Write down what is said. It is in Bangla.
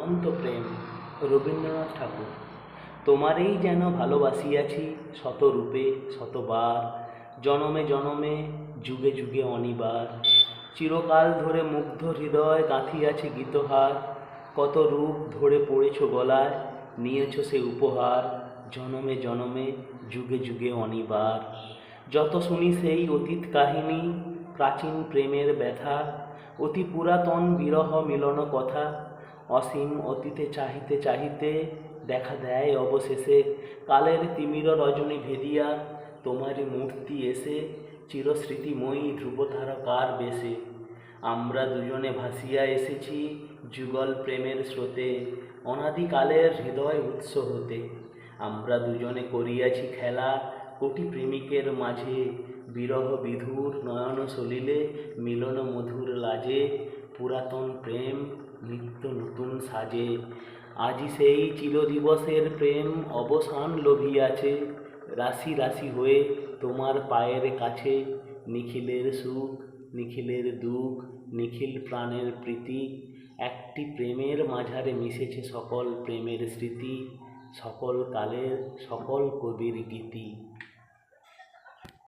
অনন্ত প্রেম। রবীন্দ্রনাথ ঠাকুর। তোমারেই যেন ভালোবাসিয়াছি শতরূপে শতবার, জনমে জনমে যুগে যুগে অনিবার। চিরকাল ধরে মুগ্ধ হৃদয় গাঁথিয়াছে গীতহার, কত রূপ ধরে পড়েছ গলায়, নিয়েছ সে উপহার। জনমে জনমে যুগে যুগে অনিবার। যত শুনি সেই অতীত কাহিনী, প্রাচীন প্রেমের ব্যথা, অতি পুরাতন বিরহ মিলন কথা। অসীম অতীতে চাহিতে চাহিতে দেখা দেয় অবশেষে কালের তিমির রজনী ভেদিয়া তোমারই মূর্তি এসে, চিরস্মৃতিময়ী ধ্রুবতারকার বেশে। আমরা দুজনে ভাসিয়া এসেছি যুগল প্রেমের স্রোতে, অনাদিকালের হৃদয় উৎস হতে। আমরা দুজনে করিয়াছি খেলা কোটি প্রেমিকের মাঝে, বিরহ বিধুর নয়ন সলিলে মিলন মধুর লাজে। পুরাতন প্রেম নিত্য নতুন সাজে, আজি সেই চিরদিবসের প্রেম অবসান লভিয়াছে। রাশি রাশি হয়ে তোমার পায়ের কাছে, নিখিলের সুখ নিখিলের দুঃখ নিখিল প্রাণের প্রীতি। একটি প্রেমের মাঝারে মিশেছে সকল প্রেমের স্মৃতি, সকল কালের সকল কবির গীতি।